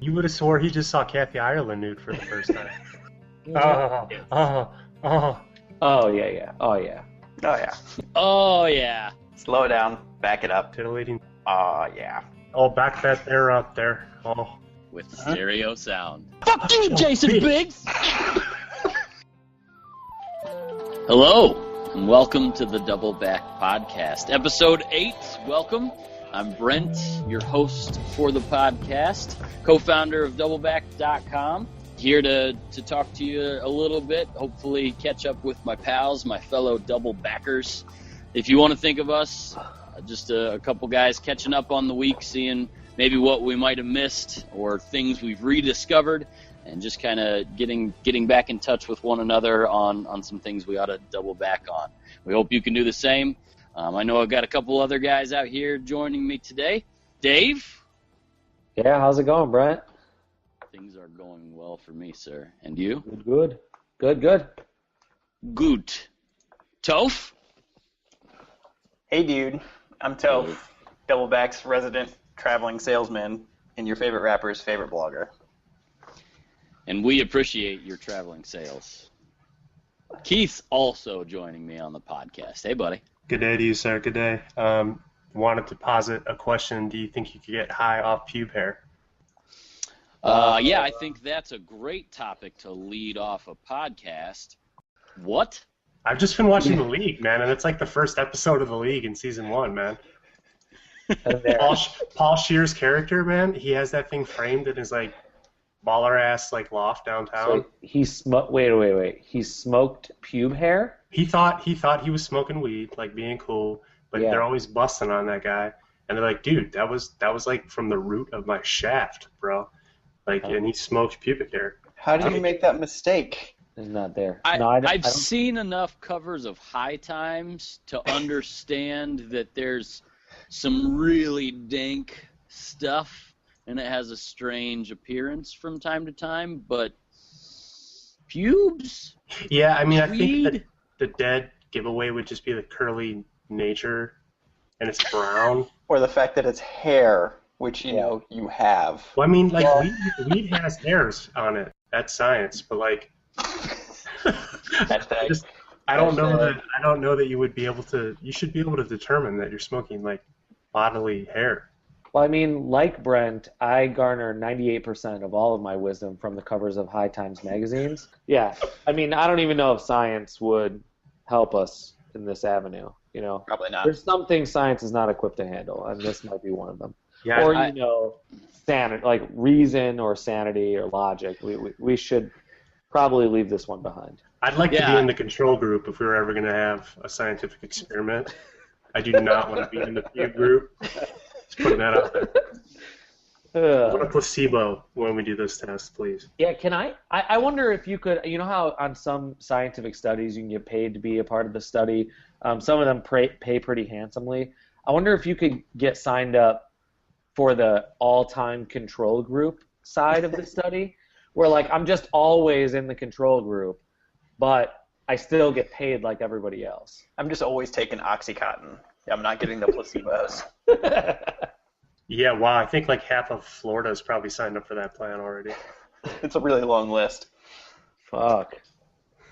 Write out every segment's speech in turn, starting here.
You would have swore he just saw Kathy Ireland nude for the first time. Oh, yeah. Oh, yeah. Oh, yeah. Slow down. Back it up. Titillating. Oh, yeah. Oh, back that there up there. Oh. With stereo sound. Fuck you, Jason Biggs! Hello, and welcome to the DBLBACK Podcast. Episode 8, welcome. I'm Brent, your host for the podcast, co-founder of DBLBACK.com. Here to talk to you a little bit, hopefully catch up with my pals, my fellow DBLBACKers. If you want to think of us, just a couple guys catching up on the week, seeing maybe what we might have missed or things we've rediscovered, and just kind of getting back in touch with one another on some things we ought to double back on. We hope you can do the same. I know I've got a couple other guys out here joining me today. Dave? Yeah, how's it going, Brent? Things are going well for me, sir. And you? Good. Good. Toph? Hey, dude. I'm Toph, DBLBACK's resident traveling salesman and your favorite rapper's favorite blogger. And we appreciate your traveling sales. Keith's also joining me on the podcast. Hey, buddy. Good day to you, sir. Good day. Wanted to posit a question. Do you think you could get high off pube hair? Yeah, I think that's a great topic to lead off a podcast. What? I've just been watching The League, man, and it's like the first episode of The League in season 1, man. Paul Shear's character, man, he has that thing framed in his like baller ass like loft downtown. So he smoked. Wait. He smoked pube hair. He thought he was smoking weed, like being cool, but they're always busting on that guy, and they're like, dude, that was like from the root of my shaft, bro. Like, and he smoked pubic hair. How did you make that mistake? It's not there. I've seen enough covers of High Times to understand that there's some really dank stuff, and it has a strange appearance from time to time, but pubes? Yeah, I mean, I think that the dead giveaway would just be the curly nature, and it's brown. Or the fact that it's hair, which, you know, you have. Well, I mean, like, weed has hairs on it. That's science, but, like, I don't know that you would be able to. You should be able to determine that you're smoking like bodily hair. Well, I mean, like Brent, I garner 98% of all of my wisdom from the covers of High Times magazines. Yeah, I mean, I don't even know if science would help us in this avenue. You know, probably not. There's some things science is not equipped to handle, and this might be one of them. Yeah, or sanity, like reason or sanity or logic. We should probably leave this one behind. I'd like to be in the control group if we were ever going to have a scientific experiment. I do not want to be in the pube group. Just putting that out there. I want a placebo when we do this test, please. Yeah, can I wonder if you could, you know how on some scientific studies you can get paid to be a part of the study. Some of them pay pretty handsomely. I wonder if you could get signed up for the all-time control group side of the study, where like I'm just always in the control group, but I still get paid like everybody else. I'm just always taking Oxycontin. I'm not getting the placebos. Yeah, wow, I think like half of Florida is probably signed up for that plan already. It's a really long list. Fuck.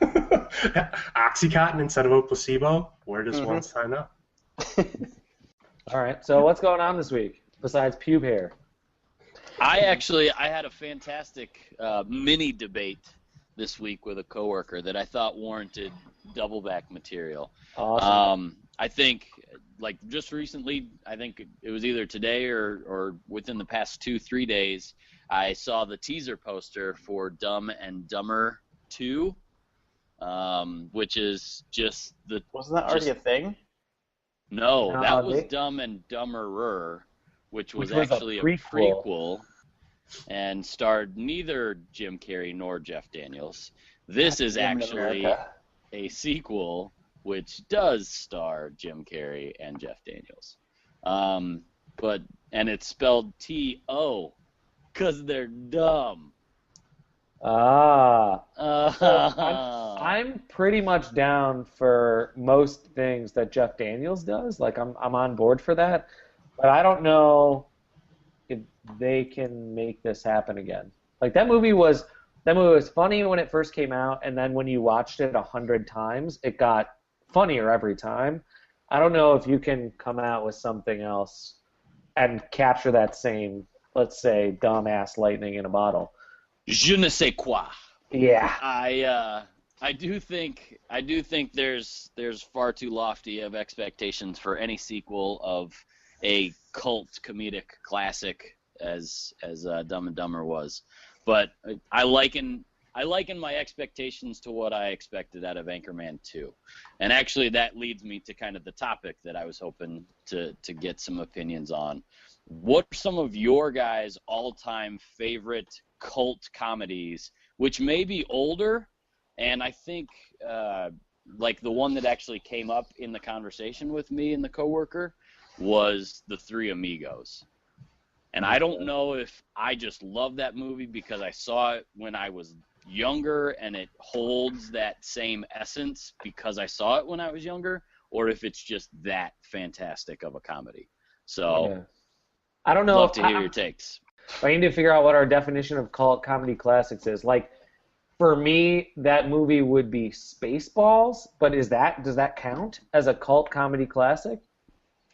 Oxycontin instead of a placebo? Where does one sign up? All right, so what's going on this week besides pube hair? I had a fantastic mini debate this week with a coworker that I thought warranted DBLBACK material. Awesome. I think, like, just recently, I think it was either today or within the past 2-3 days, I saw the teaser poster for Dumb and Dumber 2, which is just the... Wasn't that already a thing? No, that was Dumb and Dumberer, which was actually a prequel and starred neither Jim Carrey nor Jeff Daniels. This is actually a sequel which does star Jim Carrey and Jeff Daniels. And it's spelled T-O, because they're dumb. So I'm pretty much down for most things that Jeff Daniels does. Like I'm on board for that, but I don't know if they can make this happen again. Like that movie was funny when it first came out, and then when you watched it 100 times, it got funnier every time. I don't know if you can come out with something else and capture that same, let's say, dumbass lightning in a bottle. Je ne sais quoi. Yeah. I do think there's far too lofty of expectations for any sequel of a cult comedic classic as Dumb and Dumber was, but I liken my expectations to what I expected out of Anchorman 2, and actually that leads me to kind of the topic that I was hoping to get some opinions on. What are some of your guys' all-time favorite cult comedies, which may be older? And I think, like the one that actually came up in the conversation with me and the coworker was The Three Amigos. And I don't know if I just love that movie because I saw it when I was younger and it holds that same essence because I saw it when I was younger, or if it's just that fantastic of a comedy. So, yeah. I don't know. Love to hear your takes. I need to figure out what our definition of cult comedy classics is. Like, for me, that movie would be Spaceballs, but does that count as a cult comedy classic?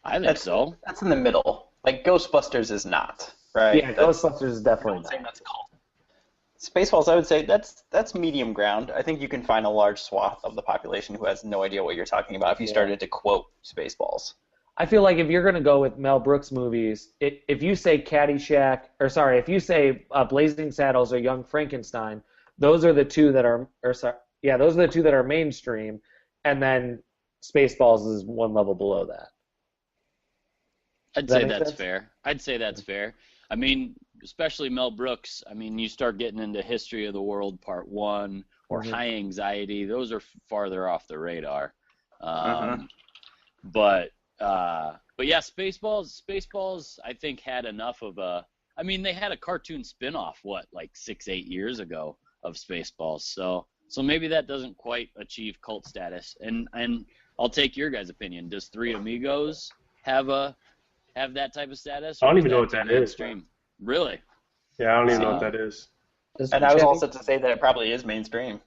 I think so. That's in the middle. Like Ghostbusters is not, right? Yeah, Ghostbusters is definitely not. That's cult. Spaceballs, I would say that's medium ground. I think you can find a large swath of the population who has no idea what you're talking about if you started to quote Spaceballs. I feel like if you're going to go with Mel Brooks movies, if you say Caddyshack, if you say Blazing Saddles or Young Frankenstein, those are the two that are, those are the two that are mainstream, and then Spaceballs is one level below that. I'd say that's fair. I'd say that's fair. I mean, especially Mel Brooks. I mean, you start getting into History of the World Part 1 or High Anxiety. Those are farther off the radar. But yeah, Spaceballs, I think had enough of a. I mean, they had a cartoon spin-off, like 6-8 years ago of Spaceballs. So maybe that doesn't quite achieve cult status. And I'll take your guys' opinion. Does Three Amigos have that type of status? I don't even know what that is. Really? Yeah, I don't even know what that is. And I was also to say that it probably is mainstream.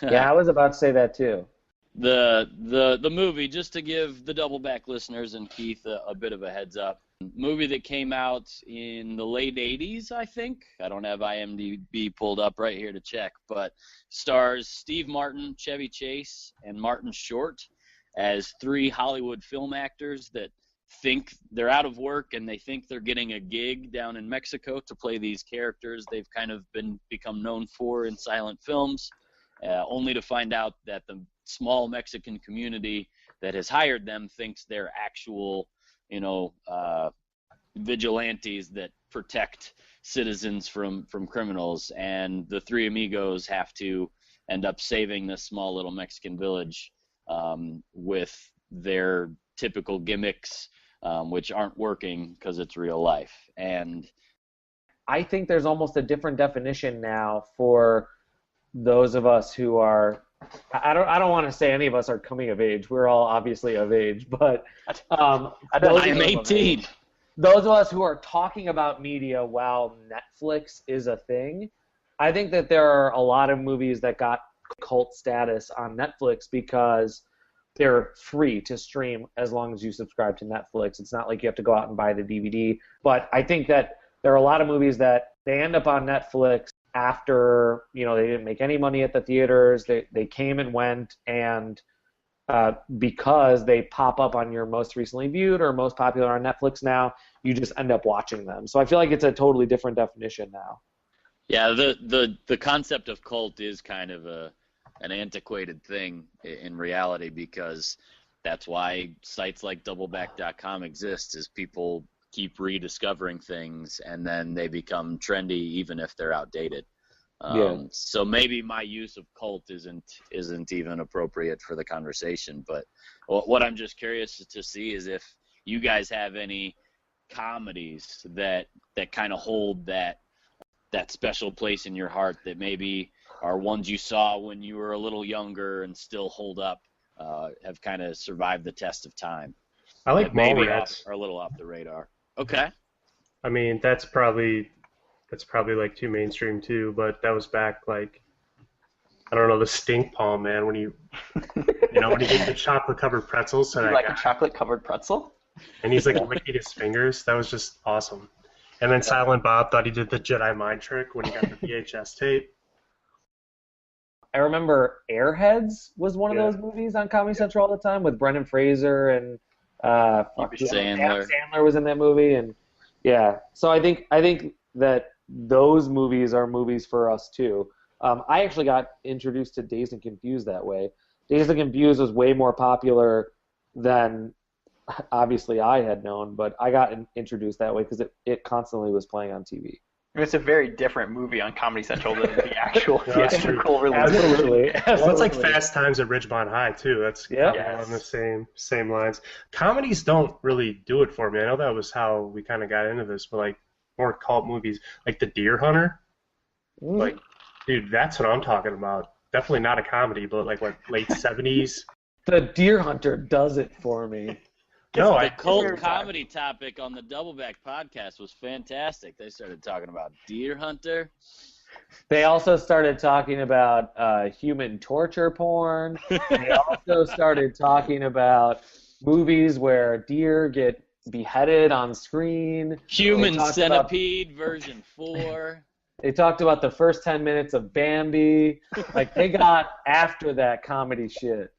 Yeah, I was about to say that too. The movie, just to give the Double Back listeners and Keith a bit of a heads up, movie that came out in the late 80s, I think. I don't have IMDb pulled up right here to check, but stars Steve Martin, Chevy Chase, and Martin Short as three Hollywood film actors that think they're out of work and they think they're getting a gig down in Mexico to play these characters they've kind of become known for in silent films, only to find out that the small Mexican community that has hired them thinks they're actual, vigilantes that protect citizens from criminals, and the Three Amigos have to end up saving this small little Mexican village with their typical gimmicks, which aren't working because it's real life. And I think there's almost a different definition now for those of us who are. I don't want to say any of us are coming of age. We're all obviously of age, but I'm 18. Those of us who are talking about media while Netflix is a thing, I think that there are a lot of movies that got cult status on Netflix because they're free to stream as long as you subscribe to Netflix. It's not like you have to go out and buy the DVD. But I think that there are a lot of movies that they end up on Netflix after, they didn't make any money at the theaters. They came and went, and because they pop up on your most recently viewed or most popular on Netflix now, you just end up watching them. So I feel like it's a totally different definition now. Yeah, the concept of cult is kind of an antiquated thing in reality, because that's why sites like doubleback.com exist, is people keep rediscovering things and then they become trendy even if they're outdated. So maybe my use of cult isn't even appropriate for the conversation, but what I'm just curious to see is if you guys have any comedies that kind of hold that special place in your heart, that maybe are ones you saw when you were a little younger and still hold up, have kind of survived the test of time. I like maybe Mallrats. are a little off the radar. Okay. I mean, that's probably like too mainstream too, but that was back like, I don't know, the stink palm, man, when you when he gave the chocolate covered pretzels to that like guy, a chocolate covered pretzel? and he's like licking his fingers. That was just awesome. And then Silent Bob thought he did the Jedi mind trick when he got the VHS tape. I remember Airheads was one of those movies on Comedy Central all the time with Brendan Fraser and Sandler. Sandler was in that movie, and so I think that those movies are movies for us too. I actually got introduced to Dazed and Confused that way. Dazed and Confused was way more popular than obviously I had known, but I got introduced that way because it constantly was playing on TV. It's a very different movie on Comedy Central than the actual theatrical release. Absolutely. Well, it's like Fast Times at Ridgemont High too. That's on the same lines. Comedies don't really do it for me. I know that was how we kind of got into this, but like more cult movies, like The Deer Hunter. Like, dude, that's what I'm talking about. Definitely not a comedy, but like what, late 70s. The Deer Hunter does it for me. No, the cult comedy topic on the DBLBACK podcast was fantastic. They started talking about Deer Hunter. They also started talking about human torture porn. They also started talking about movies where deer get beheaded on screen. Human Centipede version 4. They talked about the first 10 minutes of Bambi. Like, they got after that comedy shit.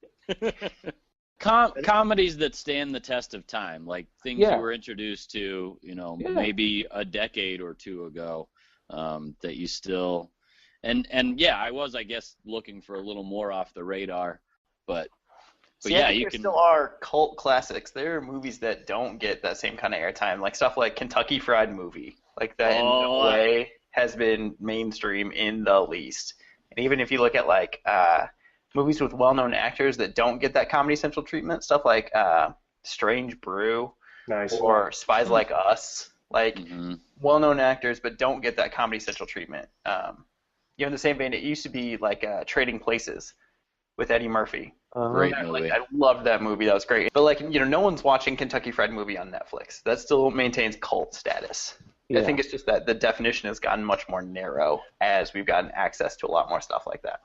Comedies that stand the test of time, like things you were introduced to, maybe a decade or two ago, that you still, and I was, I guess, looking for a little more off the radar, but I think there still are cult classics. There are movies that don't get that same kind of airtime, like stuff like Kentucky Fried Movie, like that in no way has been mainstream in the least. And even if you look at like movies with well-known actors that don't get that Comedy Central treatment, stuff like Strange Brew or Spies Like Us, like well-known actors but don't get that Comedy Central treatment. In the same vein, it used to be like Trading Places with Eddie Murphy. Great movie. I loved that movie. That was great. But like, no one's watching Kentucky Fried Movie on Netflix. That still maintains cult status. Yeah. I think it's just that the definition has gotten much more narrow as we've gotten access to a lot more stuff like that.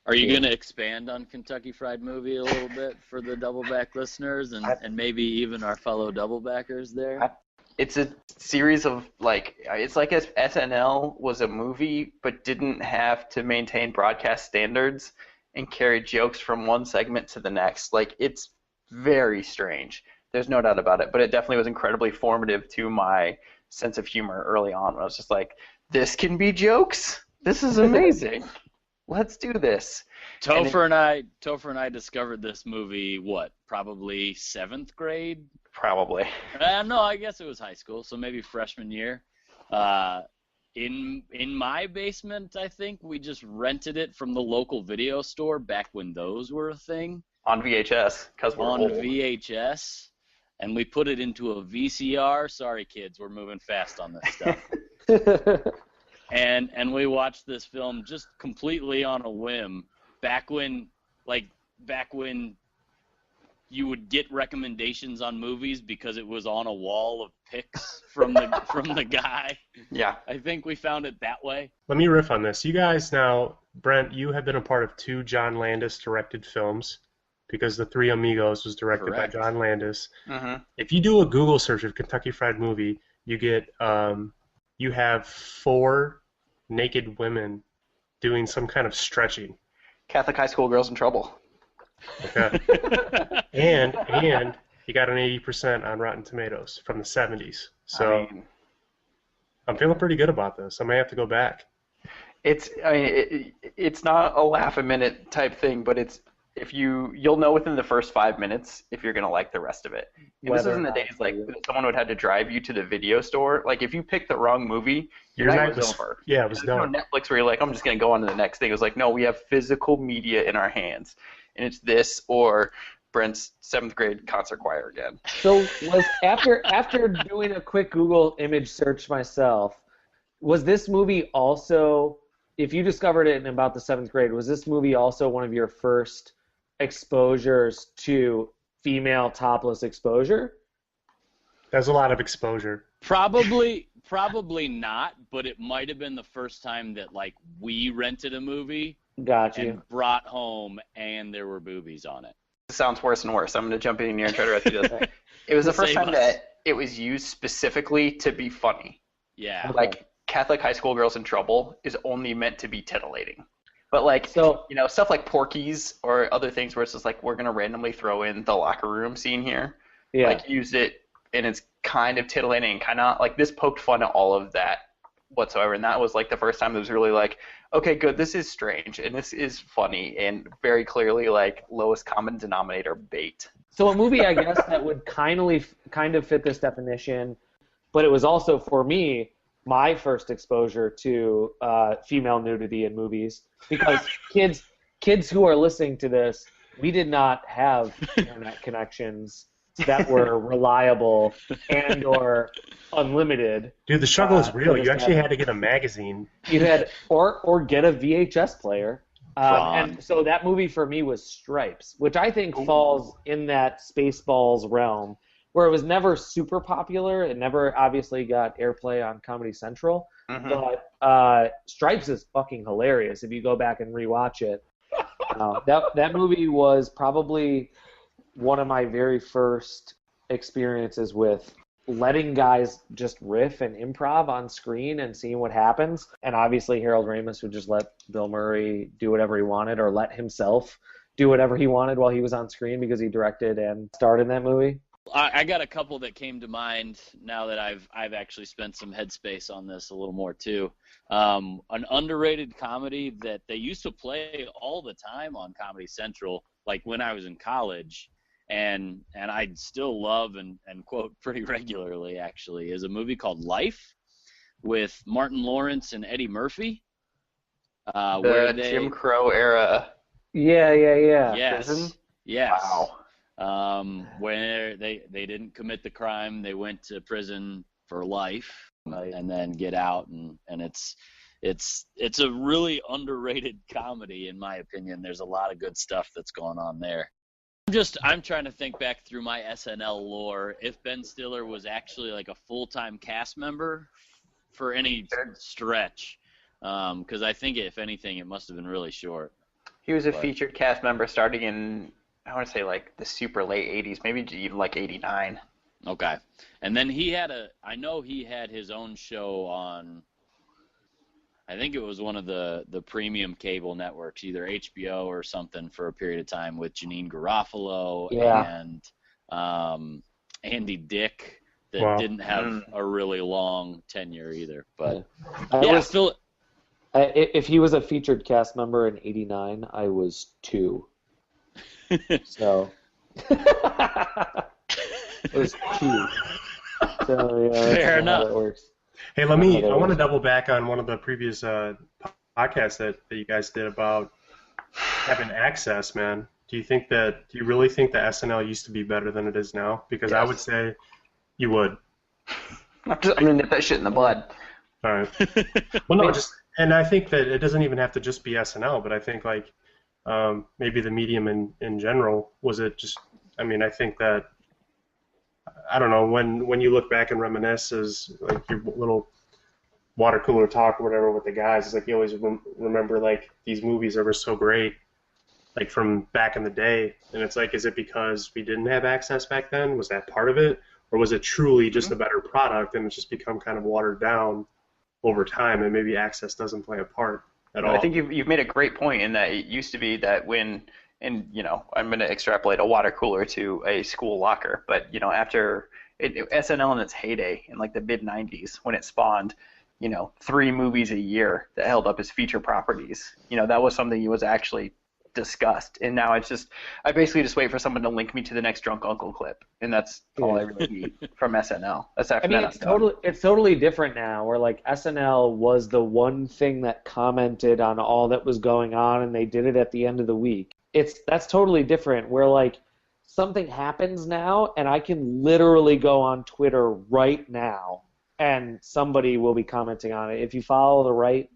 Are you going to expand on Kentucky Fried Movie a little bit for the DBLBACK listeners and maybe even our fellow DBLBACKers there? It's a series of, like, it's like if SNL was a movie but didn't have to maintain broadcast standards and carry jokes from one segment to the next. Like, it's very strange. There's no doubt about it. But it definitely was incredibly formative to my sense of humor early on. I was just like, this can be jokes? This is amazing. Let's do this. Topher and I discovered this movie, probably 7th grade? Probably. No, I guess it was high school, so maybe freshman year. In my basement, I think, we just rented it from the local video store back when those were a thing. On VHS, because we're old. On VHS, and we put it into a VCR. Sorry, kids, we're moving fast on this stuff. And we watched this film just completely on a whim back when you would get recommendations on movies because it was on a wall of pics from the guy. Yeah. I think we found it that way. Let me riff on this. You guys now, Brent, you have been a part of 2 John Landis directed films because The Three Amigos was directed by John Landis. Mm-hmm. If you do a Google search of Kentucky Fried Movie, you get you have 4 naked women doing some kind of stretching. Catholic high school girls in trouble. Okay. and you got an 80% on Rotten Tomatoes from the 70s. So I'm feeling pretty good about this. I may have to go back. It's not a laugh a minute type thing, but you'll know within the first 5 minutes if you're gonna like the rest of it. And this isn't the days like someone would have to drive you to the video store. Like if you pick the wrong movie, your night was over. Yeah, it was done. No Netflix where you're like, I'm just gonna go on to the next thing. It was like, no, we have physical media in our hands, and it's this or Brent's 7th grade concert choir again. So was after doing a quick Google image search myself, was this movie also, if you discovered it in about the 7th grade, was this movie also one of your first exposures to female topless exposure? There's a lot of exposure. Probably not, but it might have been the first time that like we rented a movie and brought home and there were boobies on it. It sounds worse and worse. I'm going to jump in here and try to rescue this. It was the first time that it was used specifically to be funny. Yeah. Like Catholic High School Girls in Trouble is only meant to be titillating. But like, stuff like Porky's or other things where it's just like, we're going to randomly throw in the locker room scene here. Yeah. Like, used it, and it's kind of titillating and kind of, like, this poked fun at all of that whatsoever. And that was, like, the first time it was really like, okay, good, this is strange, and this is funny, and very clearly, like, lowest common denominator bait. So a movie, I guess, that would kind of fit this definition, but it was also, for me, my first exposure to female nudity in movies, because kids who are listening to this, we did not have internet connections that were reliable and or unlimited. Dude, the struggle is real. You actually had to get a magazine. You had or get a VHS player. And so that movie for me was Stripes, which I think falls in that Spaceballs realm, where it was never super popular. It never obviously got airplay on Comedy Central. Mm-hmm. But Stripes is fucking hilarious if you go back and rewatch it. That movie was probably one of my very first experiences with letting guys just riff and improv on screen and seeing what happens. And obviously Harold Ramis would just let Bill Murray do whatever he wanted, or let himself do whatever he wanted while he was on screen, because he directed and starred in that movie. I got a couple that came to mind now that I've actually spent some headspace on this a little more too. An underrated comedy that they used to play all the time on Comedy Central, like when I was in college, and I still love and quote pretty regularly actually, is a movie called Life with Martin Lawrence and Eddie Murphy. Where Jim Crow era. Yeah. Yes. Prison? Yes. Wow. Where they didn't commit the crime, they went to prison for life, and then get out, and it's a really underrated comedy in my opinion. There's a lot of good stuff that's going on there. I'm trying to think back through my SNL lore if Ben Stiller was actually like a full-time cast member for any stretch, because I think if anything it must have been really short. He was a featured cast member starting in, I want to say, like, the super late 80s, maybe even, like, 89. Okay. And then I know he had his own show on, I think it was one of the premium cable networks, either HBO or something, for a period of time with Janine Garofalo and Andy Dick that didn't have a really long tenure either. But, if he was a featured cast member in 89, I was 2. So it was 2. So yeah, fair enough. That works. Hey, I want to double back on one of the previous podcasts that you guys did about having access, man. Do you really think that SNL used to be better than it is now? Because I would say you would. I'm gonna nip that shit in the bud. All right. Well, no, and I think that it doesn't even have to just be SNL, but I think like maybe the medium in general, was it just, I mean, I think that, I don't know, when you look back and reminisce as like your little water cooler talk or whatever with the guys, it's like you always remember like these movies that were so great, like from back in the day, and it's like, is it because we didn't have access back then? Was that part of it? Or was it truly just a better product and it's just become kind of watered down over time, and maybe access doesn't play a part at all? I think you've made a great point in that it used to be that when, and you know, I'm going to extrapolate a water cooler to a school locker, but you know, after SNL in its heyday in like the mid 90s, when it spawned, you know, 3 movies a year that held up as feature properties, you know, that was something that was actually discussed. And now it's just, I basically just wait for someone to link me to the next Drunk Uncle clip, and that's all I really need from SNL. That's after it's totally different now, where like SNL was the one thing that commented on all that was going on, and they did it at the end of the week. That's totally different, where like something happens now, and I can literally go on Twitter right now, and somebody will be commenting on it. If you follow the right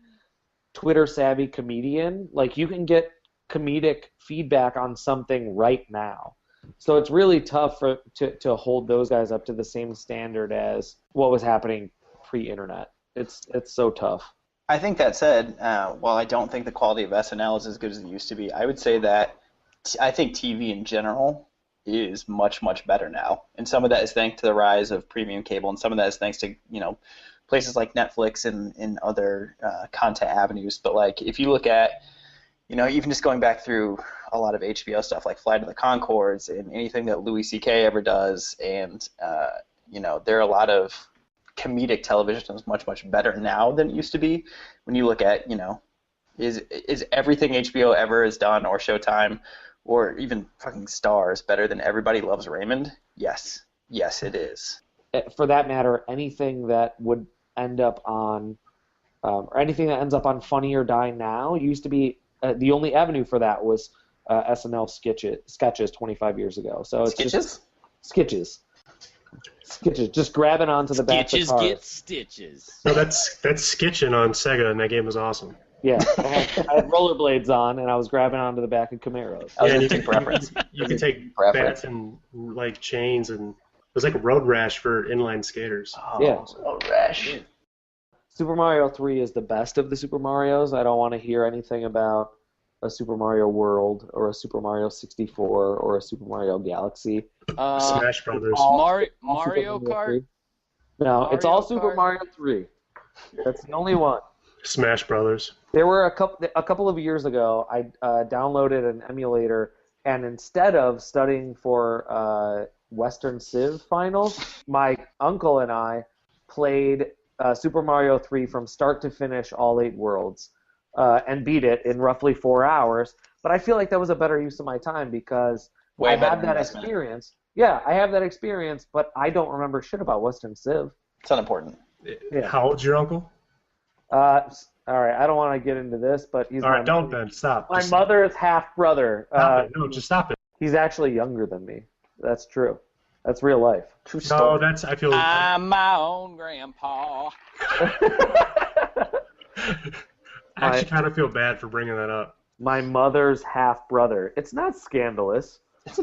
Twitter savvy comedian, like you can get comedic feedback on something right now. So it's really tough to hold those guys up to the same standard as what was happening pre-internet. It's so tough. I think that said, while I don't think the quality of SNL is as good as it used to be, I would say that I think TV in general is much, much better now. And some of that is thanks to the rise of premium cable, and some of that is thanks to, places like Netflix and other content avenues. But, like, if you look at, even just going back through a lot of HBO stuff like Flight of the Conchords and anything that Louis C.K. ever does, and, there are a lot of comedic television is much, much better now than it used to be. When you look at, is everything HBO ever has done, or Showtime, or even fucking Stars, better than Everybody Loves Raymond? Yes, it is. For that matter, anything that would end up on, or anything that ends up on Funny or Die Now used to be the only avenue for that was SNL sketches 25 years ago. So it's sketches. Just grabbing onto the back of the car. Sketches get stitches. So that's sketching on Sega, and that game was awesome. Yeah, I had rollerblades on, and I was grabbing onto the back of Camaros. You could take bats and like chains, and it was like a road rash for inline skaters. Oh, yeah, road rash. Super Mario 3 is the best of the Super Marios. I don't want to hear anything about a Super Mario World or a Super Mario 64 or a Super Mario Galaxy. Smash Brothers. Mario Kart? No, it's all Super Mario 3. That's the only one. Smash Brothers. There were a couple of years ago, I downloaded an emulator, and instead of studying for Western Civ finals, my uncle and I played Super Mario 3 from start to finish, all 8 worlds, and beat it in roughly 4 hours. But I feel like that was a better use of my time because I had that experience. Yeah, I have that experience, but I don't remember shit about Western Civ. It's unimportant. Yeah. How old's your uncle? All right, I don't want to get into this, but he's all right. Don't then stop. My mother's half brother. Stop it. No, just stop it. He's actually younger than me. That's true. That's real life. True story. No, I feel. I'm my own grandpa. I actually kind of feel bad for bringing that up. My mother's half brother. It's not scandalous. It's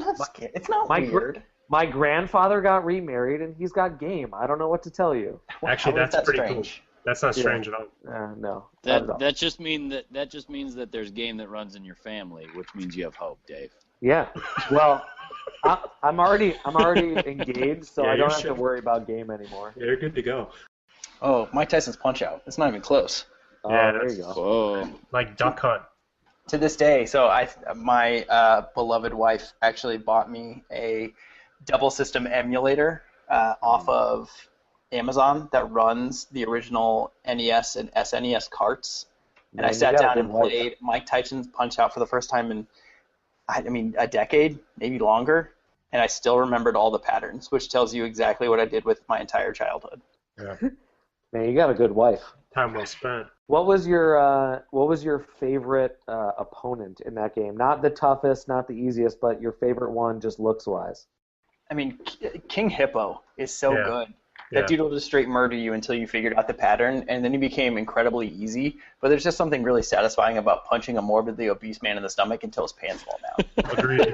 not weird. My grandfather got remarried, and he's got game. I don't know what to tell you. Actually, that's pretty strange. Cool. That's not strange at all. No. That just means that there's game that runs in your family, which means you have hope, Dave. Yeah. Well, I'm already engaged, so I don't have to worry about game anymore. Yeah, you're good to go. Oh, Mike Tyson's Punch-Out! It's not even close. Oh, yeah, there you go. Whoa. Like Duck Hunt. To this day, my beloved wife actually bought me a double system emulator off of Amazon that runs the original NES and SNES carts. And I sat down and played Mike Tyson's Punch-Out for the first time in, a decade, maybe longer. And I still remembered all the patterns, which tells you exactly what I did with my entire childhood. Yeah. Man, you got a good wife. Time well spent. What was your favorite opponent in that game? Not the toughest, not the easiest, but your favorite one just looks-wise. King Hippo is so good. That dude will just straight murder you until you figured out the pattern, and then he became incredibly easy. But there's just something really satisfying about punching a morbidly obese man in the stomach until his pants fall down. Agreed.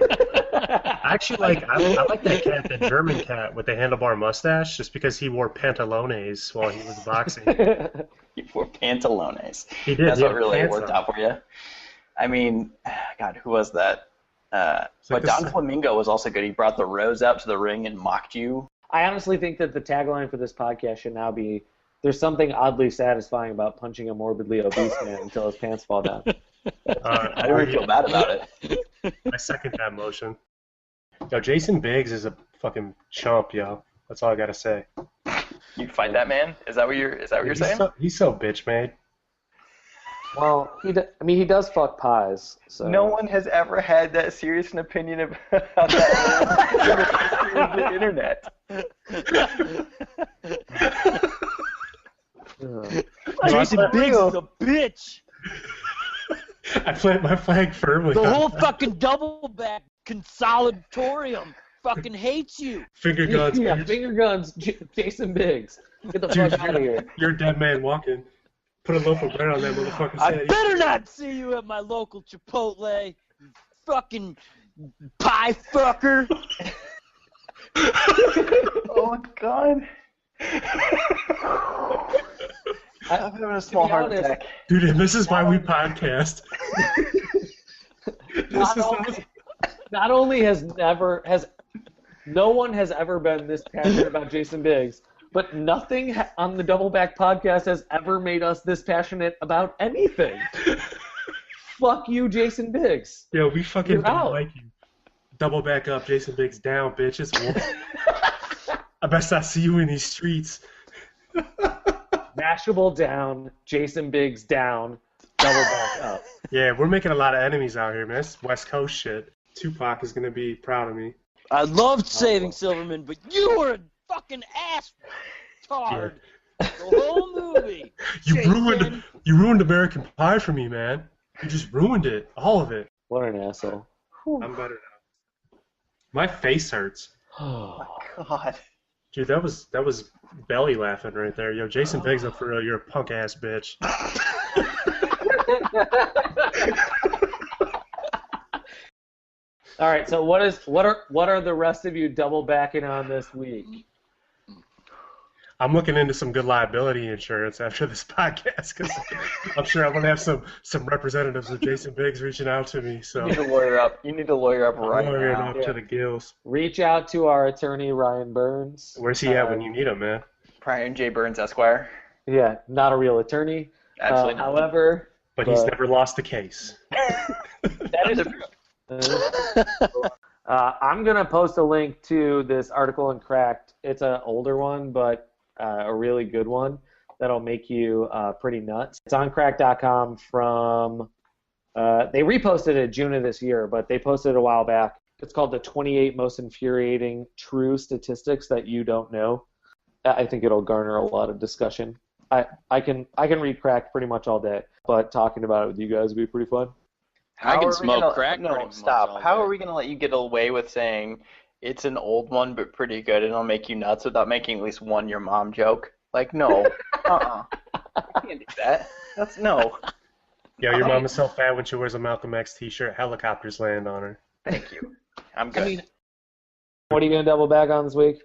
Actually, I like that cat, that German cat with the handlebar mustache, just because he wore pantalones while he was boxing. He wore pantalones. He did. That's what really worked out for you. God, who was that? But Don Flamingo was also good. He brought the rose out to the ring and mocked you. I honestly think that the tagline for this podcast should now be, there's something oddly satisfying about punching a morbidly obese man until his pants fall down. I don't really feel bad about it. I second that motion. Yo, Jason Biggs is a fucking chump, yo. That's all I gotta say. You fight that man? Is that what you're saying? He's so bitch made. Well, he does fuck pies. So. No one has ever had that serious an opinion about that on the internet. Jason Biggs is a bitch. I plant my flag firmly. The whole fucking double-back consolidatorium fucking hates you. Finger guns. Yeah, finger guns. Jason Biggs. Get the fuck out of here. You're a dead man walking. Put a loaf of bread on that motherfucker's head. I better not see you at my local Chipotle. You fucking pie fucker. Oh my god. I'm having a small heart attack. Dude, and this is why we podcast. Not only has no one has ever been this passionate about Jason Biggs, but nothing on the Double Back podcast has ever made us this passionate about anything. Fuck you, Jason Biggs. Yo, we fucking don't out. like you. Double back up, Jason Biggs down, bitch. It's I best not see you in these streets. Mashable down, Jason Biggs down, double back up. Yeah, we're making a lot of enemies out here, man. This is West Coast shit. Tupac is gonna be proud of me. I loved Saving Silverman, but you were a fucking ass tard. The whole movie. You ruined American Pie for me, man. You just ruined it, all of it. What an asshole. I'm better now. My face hurts. Oh my god. Dude, that was belly laughing right there. Yo, Jason Biggs up for real. You're a punk ass bitch. All right, so what are the rest of you double backing on this week? I'm looking into some good liability insurance after this podcast because I'm sure I'm gonna have some representatives of Jason Biggs reaching out to me. So You need to lawyer up. You need to lawyer up right lawyering now. up to the gills. Reach out to our attorney, Ryan Burns. Where's he at when you need him, man? Brian J. Burns, Esquire. Yeah, not a real attorney. Absolutely not. However, But he's never lost a case. that is true. I'm going to post a link to this article in Cracked. It's an older one, but a really good one that'll make you pretty nuts. It's on cracked.com from, they reposted it June of this year, but they posted it a while back. It's called the 28 Most Infuriating True Statistics That You Don't Know. I think it'll garner a lot of discussion. I can read Cracked pretty much all day, but talking about it with you guys would be pretty fun. I can smoke crack. No, stop. How are we going to let you get away with saying it's an old one but pretty good and it'll make you nuts without making at least one your mom joke? Like, no. You can't do that. That's no. Yo, your mom is so fat when she wears a Malcolm X t-shirt, helicopters land on her. Thank you. I'm good. I mean, what are you going to double back on this week?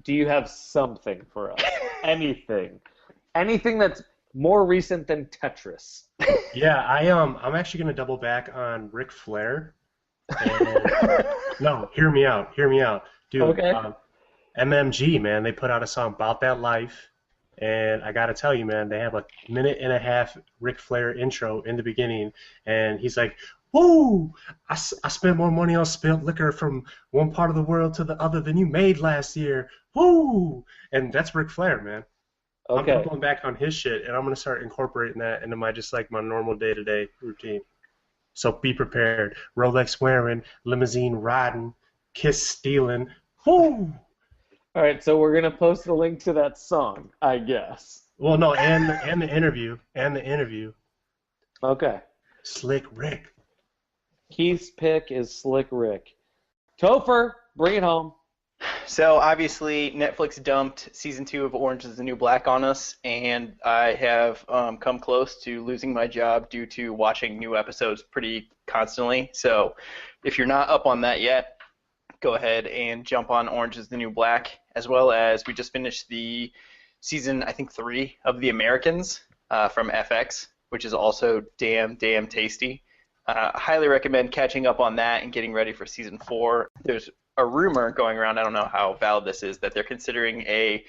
Do you have something for us? Anything? Anything that's more recent than Tetris? Yeah, I'm actually gonna double back on Ric Flair. And, no, hear me out, dude. Okay. MMG, man, they put out a song about that life, and I gotta tell you, man, they have a minute-and-a-half Ric Flair intro in the beginning, and he's like, "Woo! I spent more money on spilt liquor from one part of the world to the other than you made last year. Woo!" And that's Ric Flair, man. Okay. I'm going back on his shit, and I'm going to start incorporating that into my my normal day-to-day routine. So be prepared. Rolex wearing, limousine riding, kiss stealing. Woo! All right, so we're gonna post a link to that song, I guess. Well, no, and the interview. Okay. Slick Rick. Keith's pick is Slick Rick. Topher, bring it home. So obviously Netflix dumped season 2 of Orange is the New Black on us, and I have come close to losing my job due to watching new episodes pretty constantly. So if you're not up on that yet, go ahead and jump on Orange is the New Black, as well as we just finished the season, I think 3 of The Americans from FX, which is also damn tasty. Highly recommend catching up on that and getting ready for season 4. There's a rumor going around, I don't know how valid this is, that they're considering a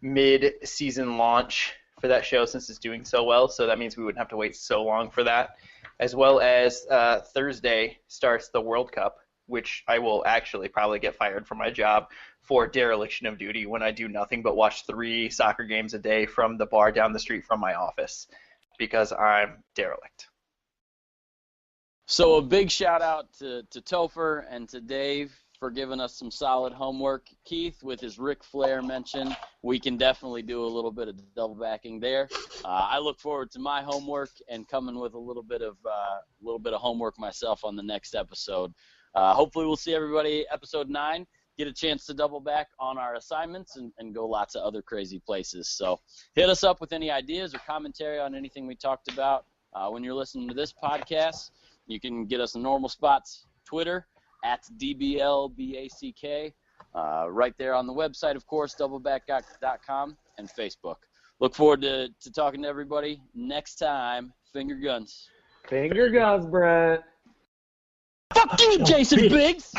mid-season launch for that show since it's doing so well, so that means we wouldn't have to wait so long for that. As well as Thursday starts the World Cup, which I will actually probably get fired from my job for dereliction of duty when I do nothing but watch 3 soccer games a day from the bar down the street from my office, because I'm derelict. So a big shout out to Topher and to Dave for giving us some solid homework. Keith, with his Ric Flair mention, we can definitely do a little bit of double backing there. I look forward to my homework and coming with a little bit of homework myself on the next episode. Hopefully we'll see everybody episode 9, get a chance to double back on our assignments and go lots of other crazy places. So hit us up with any ideas or commentary on anything we talked about when you're listening to this podcast. You can get us in normal spots, Twitter, at DBLBACK, right there on the website, of course, doubleback.com, and Facebook. Look forward to talking to everybody next time. Finger guns. Finger guns, Brent. Fuck you, Jason Biggs!